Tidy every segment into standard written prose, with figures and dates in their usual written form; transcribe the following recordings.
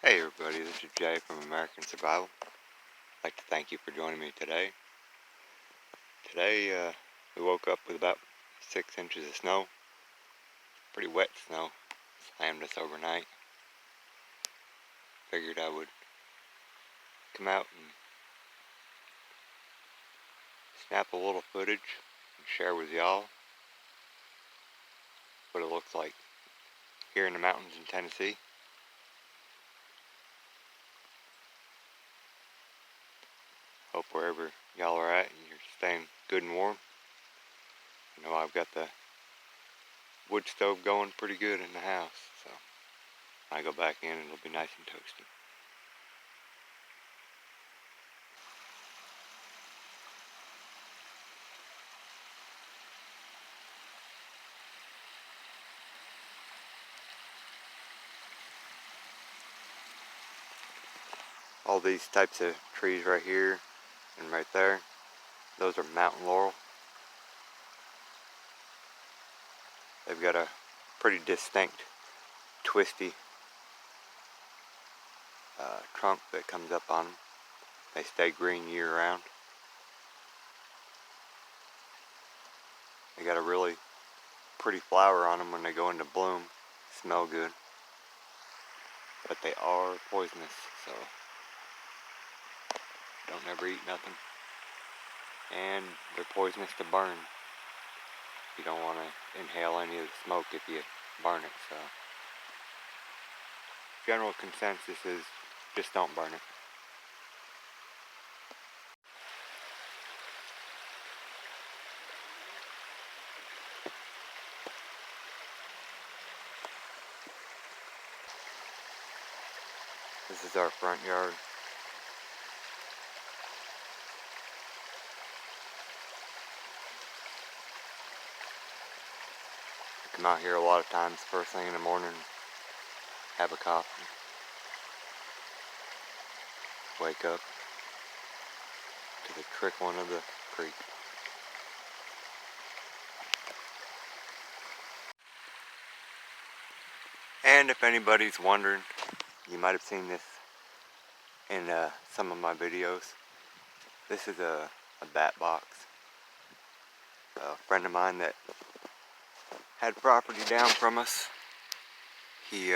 Hey everybody, this is Jay from American Survival. I'd like to thank you for joining me today. Today we woke up with about 6 inches of snow. Pretty wet snow. Slammed us overnight. Figured I would come out and snap a little footage and share with y'all what it looks like here in the mountains in Tennessee. Hope wherever y'all are at you're staying good and warm. You know, I've got the wood stove going pretty good in the house, so when I go back in it'll be nice and toasty. All these types of trees right here and right there, those are mountain laurel. They've got a pretty distinct twisty trunk that comes up on them. They stay green year round. They got a really pretty flower on them when they go into bloom. Smell good. But they are poisonous, so don't ever eat nothing. And they're poisonous to burn. You don't want to inhale any of the smoke if you burn it, so general consensus is just don't burn it. This is our front yard. I come out here a lot of times first thing in the morning, have a coffee, wake up to the trickling of the creek. And if anybody's wondering, you might have seen this in some of my videos. This is a bat box. A friend of mine that had property down from us, he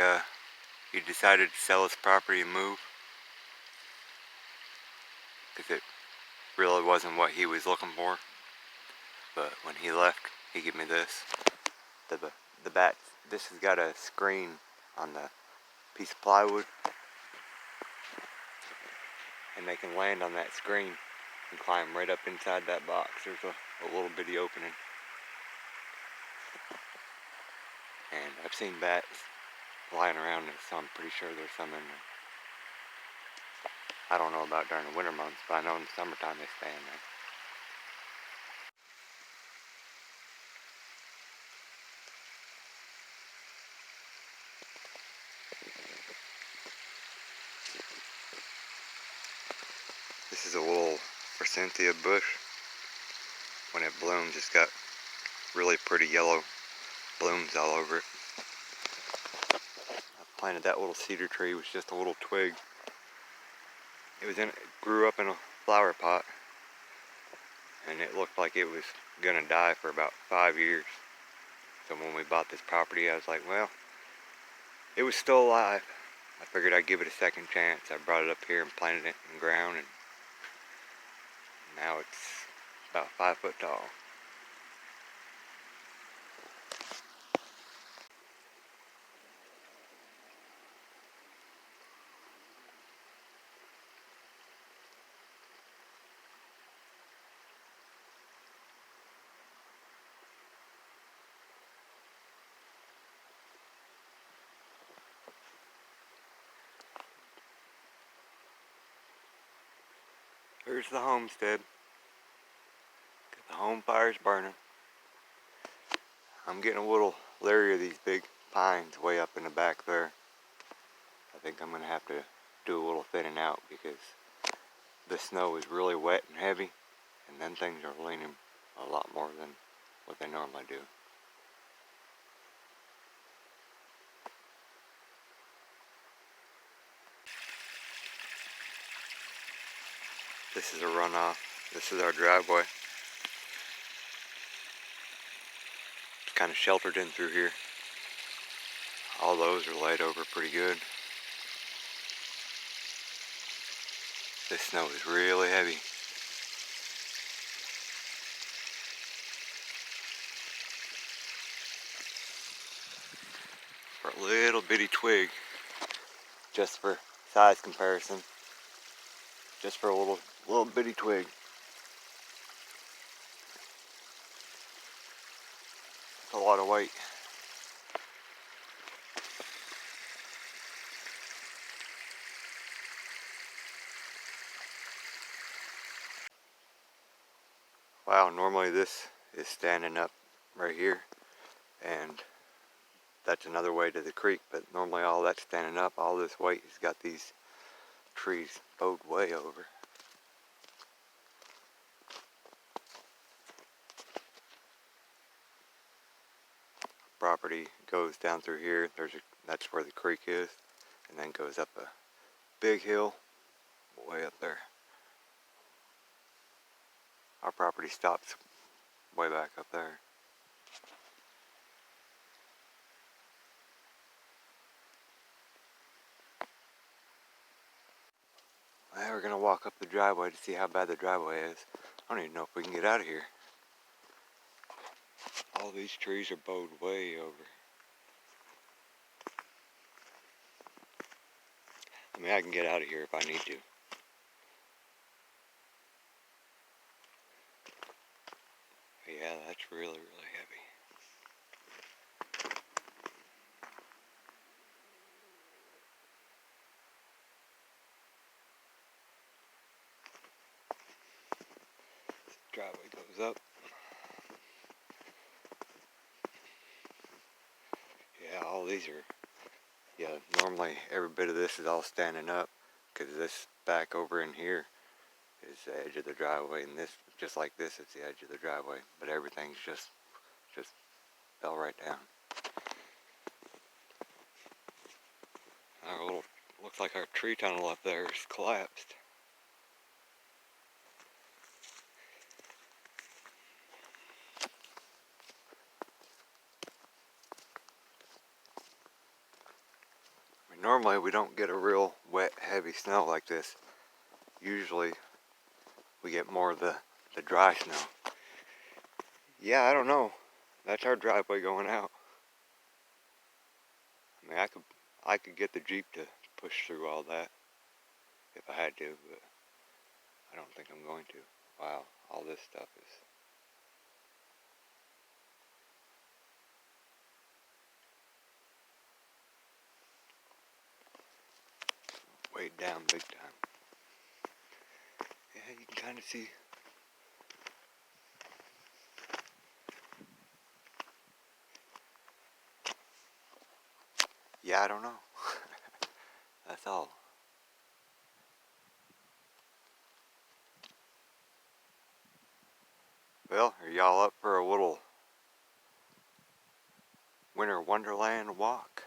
decided to sell his property and move because it really wasn't what he was looking for. But when he left, he gave me this. The bat. This has got a screen on the piece of plywood, and they can land on that screen and climb right up inside that box. There's a little bitty opening. And I've seen bats flying around it, so I'm pretty sure there's some in there. I don't know about during the winter months, but I know in the summertime they stay in there. This is a little forsythia bush. When it blooms, it's got really pretty yellow blooms all over it. I planted that little cedar tree with just a little twig. It grew up in a flower pot, and it looked like it was gonna die for about 5 years. So when we bought this property, I was like, well, it was still alive. I figured I'd give it a second chance. I brought it up here and planted it in the ground, and now it's about 5 foot tall. Here's the homestead. Got the home fires burning. I'm getting a little leery of these big pines way up in the back there. I think I'm going to have to do a little thinning out because the snow is really wet and heavy, and then things are leaning a lot more than what they normally do. This is a runoff. This is our driveway. It's kind of sheltered in through here. All those are laid over pretty good. This snow is really heavy. For a little bitty twig, just for size comparison, just for a little bitty twig. That's a lot of weight. Wow, normally this is standing up right here, and that's another way to the creek, but normally all that's standing up, all this weight has got these trees bowed way over. Property goes down through here. That's where the creek is, and then goes up a big hill way up there. Our property stops way back up there. Well, we're gonna walk up the driveway to see how bad the driveway is. I don't even know if we can get out of here. All these trees are bowed way over. I mean, I can get out of here if I need to. But yeah, that's really, really heavy. Driveway goes up. Yeah, all these are, yeah, normally every bit of this is all standing up, because this back over in here is the edge of the driveway, and this, just like this, is the edge of the driveway, but everything's just fell right down. Our little, looks like our tree tunnel up there is collapsed. I mean, normally we don't get a real wet, heavy snow like this. Usually we get more of the dry snow. Yeah, I don't know. That's our driveway going out. I mean, I could get the Jeep to push through all that if I had to, but I don't think I'm going to. Wow, all this stuff is weighed down big time. Yeah, you can kind of see. Yeah, I don't know. That's all. Well, are y'all up for a little winter wonderland walk?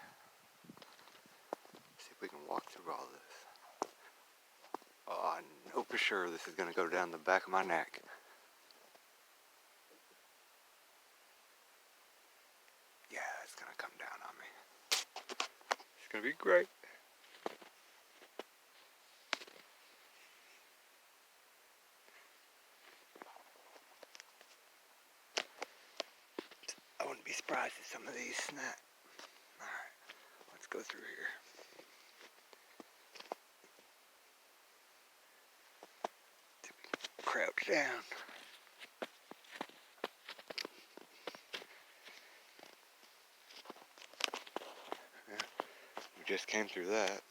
See if we can walk through all this. Oh, I know for sure this is going to go down the back of my neck. Yeah, it's going to come down on me. It's going to be great. I wouldn't be surprised if some of these snap. Alright, let's go through here. Crouch down. Yeah, we just came through that.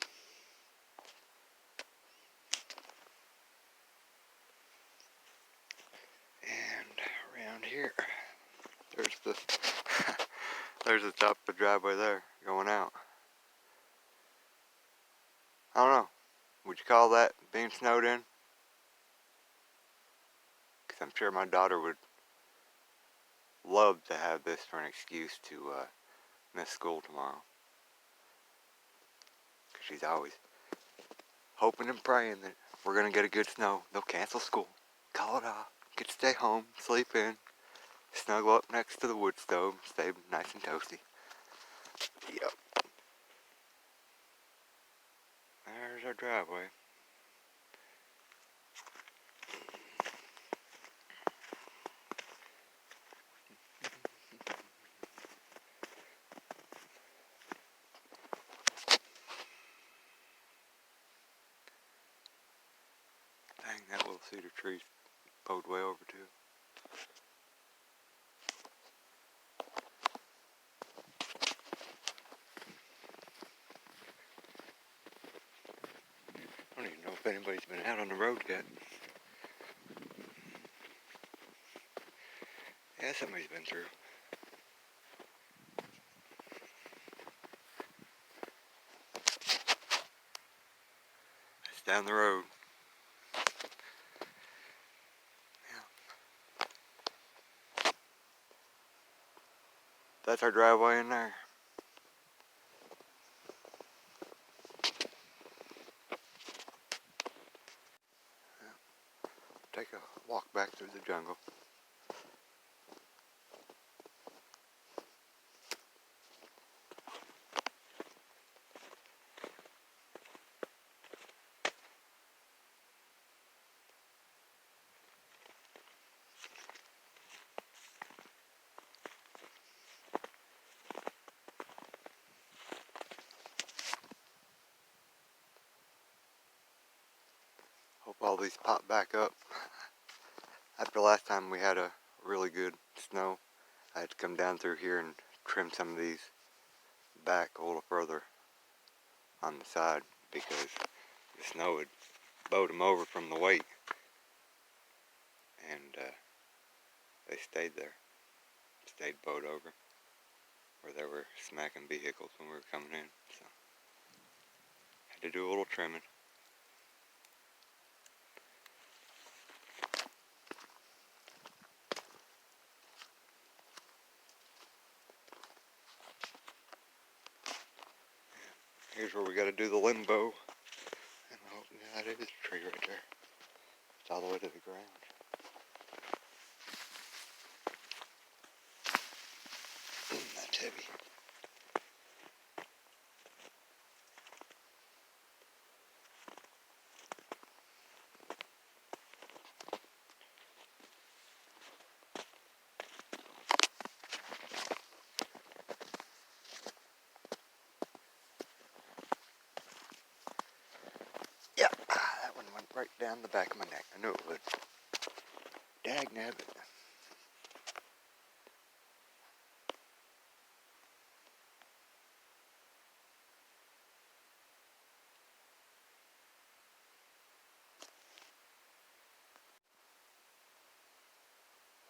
And around here, there's the there's the top of the driveway there going out. I don't know. Would you call that being snowed in? Because I'm sure my daughter would love to have this for an excuse to miss school tomorrow. She's always hoping and praying that we're gonna get a good snow. They'll cancel school, call it off, get to stay home, sleep in, snuggle up next to the wood stove, stay nice and toasty. Yep. There's our driveway. Dang, that little cedar tree's bowed way over too. I don't even know if anybody's been out on the road yet. Yeah, somebody's been through. It's down the road. Yeah. That's our driveway in there. Take a walk back through the jungle. Hope all these pop back up. After last time we had a really good snow, I had to come down through here and trim some of these back a little further on the side because the snow had bowed them over from the weight, and they stayed there, stayed bowed over where they were smacking vehicles when we were coming in, so had to do a little trimming. Here's where we got to do the limbo, and oh, yeah, that is a tree right there. It's all the way to the ground. That's heavy. Yeah, that one went right down the back of my neck. I knew it would. Dagnabbit.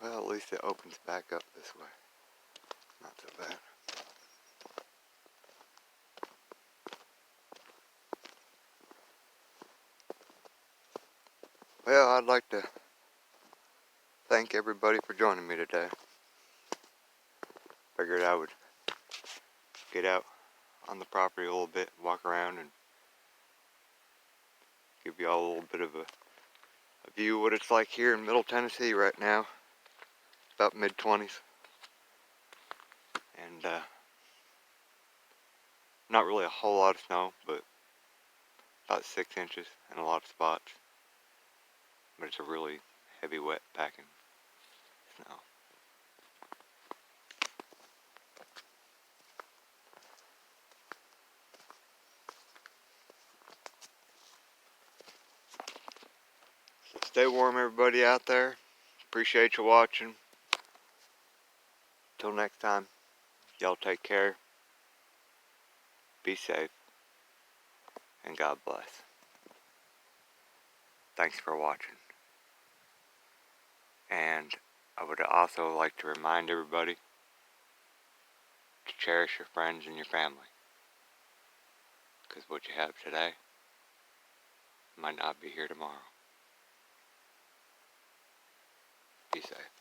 Well, at least it opens back up this way. Not so bad. Well, I'd like to thank everybody for joining me today. Figured I would get out on the property a little bit, walk around, and give you all a little bit of a view of what it's like here in Middle Tennessee right now. About mid-20s. And not really a whole lot of snow, but about 6 inches in a lot of spots. But it's a really heavy, wet packing snow. So stay warm, everybody out there. Appreciate you watching. Till next time, y'all take care. Be safe. And God bless. Thanks for watching. And I would also like to remind everybody to cherish your friends and your family. Because what you have today might not be here tomorrow. Be safe.